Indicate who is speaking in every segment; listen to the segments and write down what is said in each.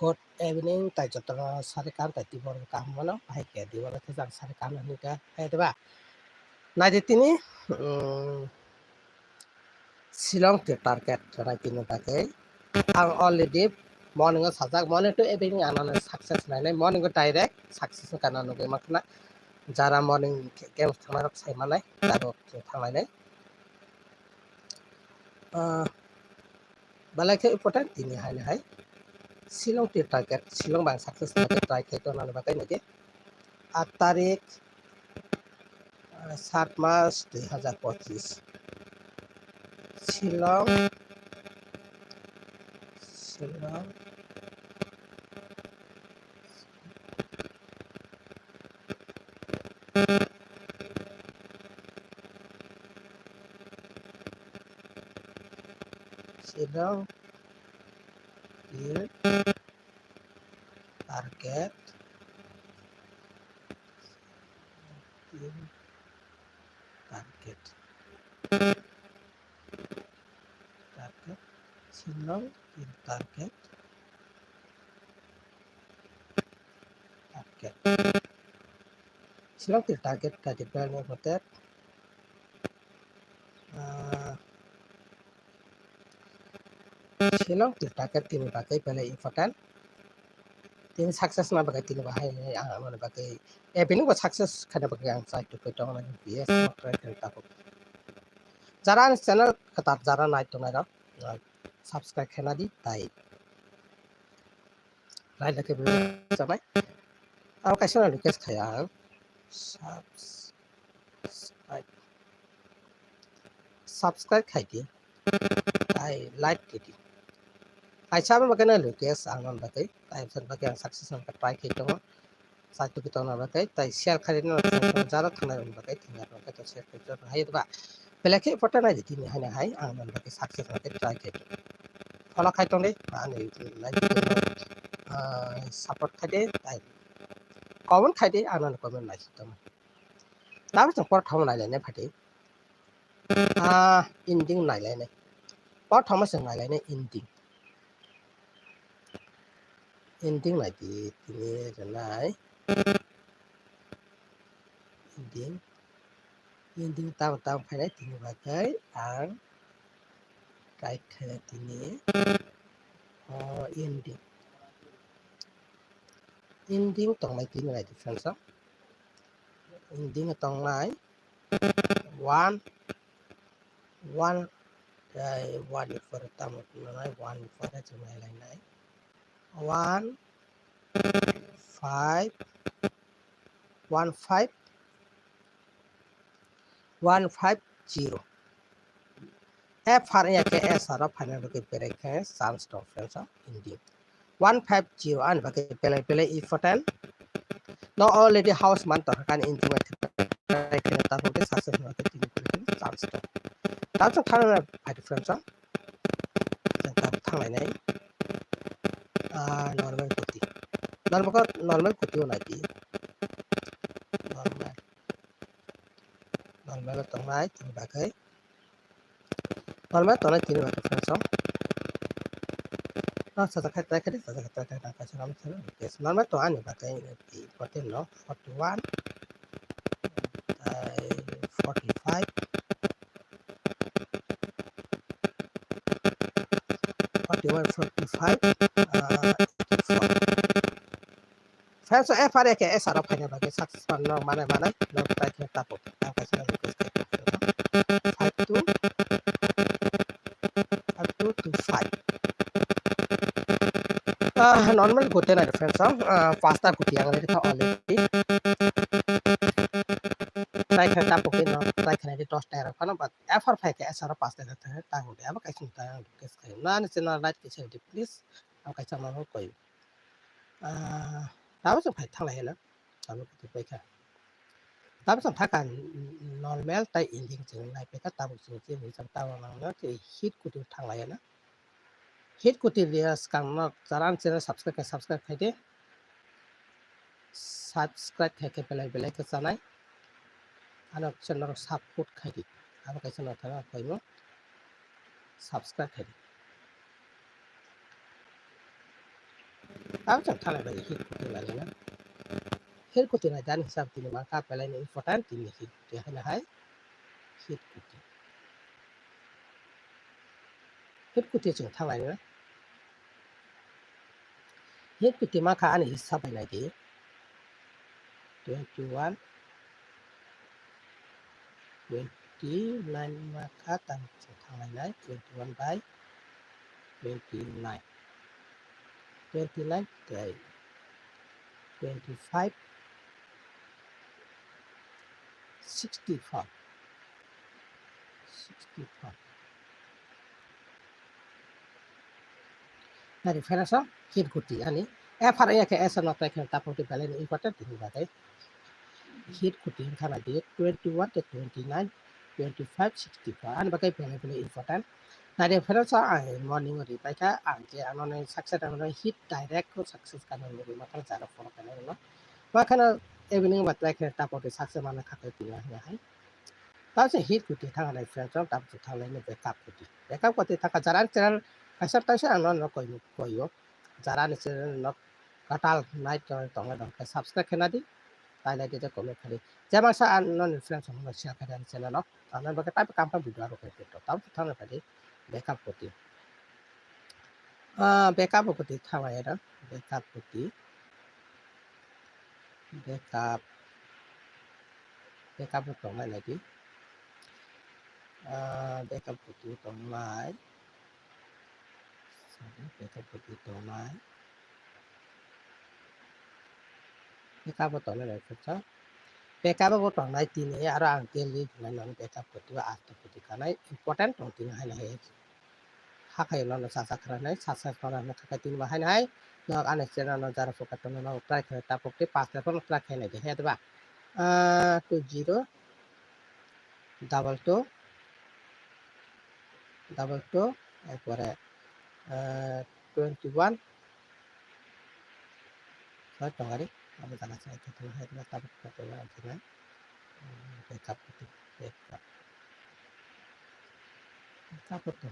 Speaker 1: Good evening, tại cho tôi sari kam tại tibor kam mana hai ke di wala te jang sari kam ni ka hai de ba na de tini Shillong te target ra tini ta ke ang already morning sajak morning to evening anana success nai morning direct success kana no ke makna jara morning game thana sai manai taro thangai nai balai ke important tini hai Shillong te target Shillong bang success na try ke to na ba kai nake 8 তারিখ 7 মাস 2025 Shillong Shillong Shillong hill target target target Shillong hill target target Shillong hill target ka depend hote Shillong hill target tini bagai pele important tini success na bagai tini bahai mana bagai bini ko success kana bagai ang sai to ko na bs try ta ko jara channel kata jara nai to nai subscribe khena di tai lai lake samai ang kaisa na request khaya subscribe khai di tai like di ai sabe makana request ang bagai tai san bagai ang success na try ke to sai to kita na bagai tai share khari na jara thana bagai thina bagai to share ke to hai ba pelake important ai di ni hai ang bagai success na try ke to follow khai to ni ani like support khai de tai comment khai de ang comment lai to ta ba por thom lai ne phati ending lai lai ne por thom sa lai lai ne ending lai di tini janai ending tang phai nai tini bagai ang try khai tini ending tong mai tini lai difference ending tong mai one for tam nai one for chunai lai nai 1 5 1 5 150 f har ya ke s har final ke pere ke sans to friends ending 150 an ba ke pele important no already house man to kan ending ke ta ko ke success na ke tin ko sans to ta to khana by friends ta thang lai nai normal kuti na ki normal to mai tin ba kai normal to na tin ba friends sa khai ta khai sa khai ta ka sa ram sa yes normal to ani ba kai important no 41 45 45 friends f har ke s har final ba ke success no mana no ta ke ta ko ta ka sa request 52 to 5 normal gote na friends pasta kuti ang nito already try khata poke no try khana di toast era kana but f5 ke asara pasta ta ta gote aba kai sunta kes kai na ni chena like ke se please am kai chama no koi ta ba phai thang lai na ta ba ku pai kha ta ba kan normal tai ending cheng lai pe ka ta bu chu che ni sam ta wa na ke hit ku tu thang lai na hit ku ti lias kang no jaran channel subscribe khai de subscribe khai ke belai ke sanai ana channel support khai di aba kai channel thana koi mo subscribe khai di Tahu chẳng thằng này phải hit kuti là gì nữa, hit kuti là dan hisab tini maka pelai ni important tini hit kuti hay hai hit kuti chẳng thằng này nữa, hit kuti maka ani hisab này đi 21 29 maka tan thằng này đấy 21 by 29 29 thì 25 64 nah difference hit kuti ani f har ya ke s not like tapos di balen important di bagai hit kuti kana di 21 to 29 25 64 an bagai balen important nah difference morning ri baika anje anone success anone hit direct ko success kana ri maka jara for kana no makana evening bat like tapos di success mana khakai pila ya hai তাহলে hit kuti thang này phải trong tập thang này nó backup kuti thang jaran channel asar taise anon no koyo jaran channel no katal night tong na dong subscribe kena di তাহলে এটা comment kali যেমন সা non influence no share kena channel no anan bagai type kam video aro kai to tahu thang na tadi backup kuti thang ya da backup kuti backup tong na lagi backup kuti tong mai backup kuti tong mai backup tong na lagi kecil backup ko tong nai tin e aro ang daily na non backup ko tu after ko kanai important tong tin hai hai ha kai non sa sa khara nai sa sa khara na ka tin ma hai hai no ane chena no jara fo ka ton no try khara ta pok te pas ta kon try khai nai de he ba 20 double two এরপরে 21 ছয় টঙ্গারি আমি জানা চাই তো হয় না তারপর কত আছে না backup itu backup itu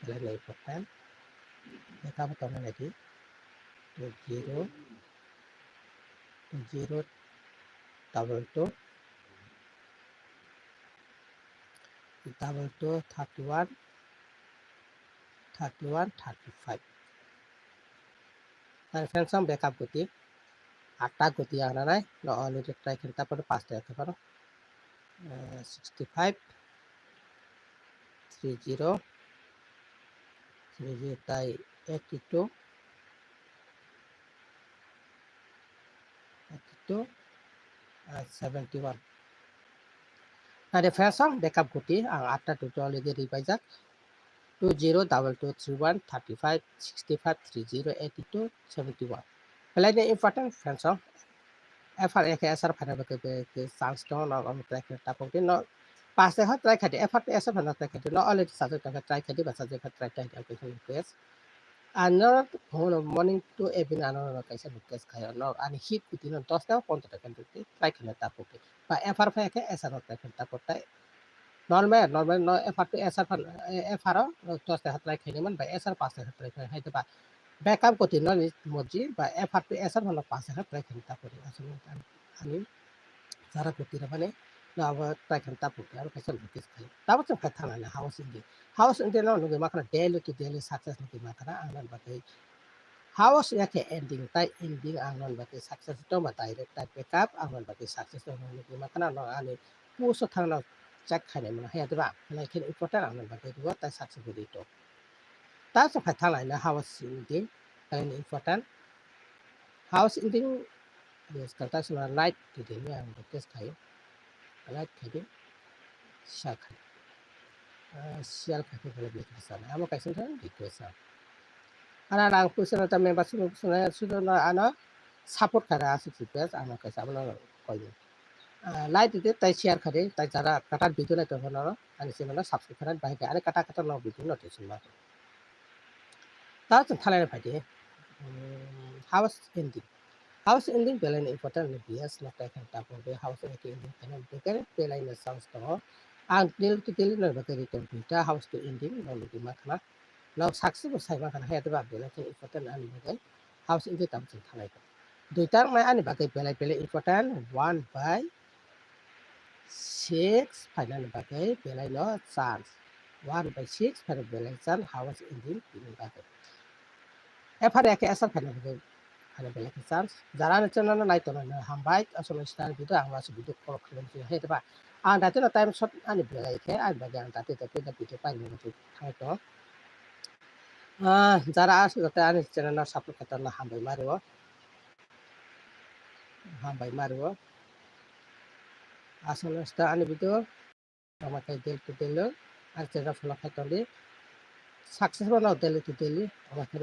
Speaker 1: nilai important backup itu lagi 20 double two 31 35 আর ফ্যানসাম ব্যাকআপ গতি 8টা গতি আনা নাই অলরেডি ট্রাই করতে তারপরে 5টা রাখতে পারো 65 30 তাই 82 71 ada flash backup kuti ang 8টা tutorial lagi ribajak 202231 35 65 30 82 71 Pelajaran important flash effort ek asar phana ke chance to no am try tapok din no pas se try khati effort asar phana try khati no already sa try khati ba sa try khati ke request another morning to evening another kaisa request khayo no ani hit kuti no 10 ta 15 ta kan try khana tapok ba effort pha ke asar try khati tapok tai normal no effort asar phana effort 10 ta try khani man ba asar pas ta try khani hai ba backup kuti no moji ba effort asar phana pas ta try khani tapok asal ani Zara kuti na bane na wa try kan tapu ya ka san bukis kai tapu cha khatha na house indi no no ma kana daily to daily success no ma kana anan ba kai house ya ke ending tai ending anan ba kai success to ma direct type backup anan ba kai success to no ma kana no ani pu so thang na check khai ne ma ha ta ba lai ke important anan ba kai wa tai success bi to ta cha khatha na house ending kai important house ending yes kata suna light di sini yang bekas kayu light kayu sial kayu boleh beli di sana amo kayu sana di sana ana lang pusana ta member sudah na ana support kara asik sipes ana kayu sama na kayu light itu tai share kare tai cara kata video na to na ani sima na subscribe kara baik ani kata na video na to sima ta thalai na phai house ending House ending pelain important na bias na takan tapon be house ending kanan beker pelain na sounds to ang nil to nil na bakari to house to ending no lagi makna Now success sai ma kan he ba belai ke important ani bagai house in the tam sing thalai ko. Duitar mai ani bagai belai belai important 1 by 6 final bagai belai no chance 1 by 6 final belai chance house engine ini bagai. Ephare ke asal final bagai final belai ke chance jara channel na naito na hambai asal star video ang was video call khlom si he ba. Ang dati na time shot ani belai ke ang bagai ang dati tapi da video pai ni thai ko. যারা আছে যাতে আনি channel support করতে না হামবাই মারিব আসলে আনি video আমাকে দিল টু দিল আর চ্যানেল ফলো খাইতে সাকসেস বানাও দিলি টু দিলি আমাকে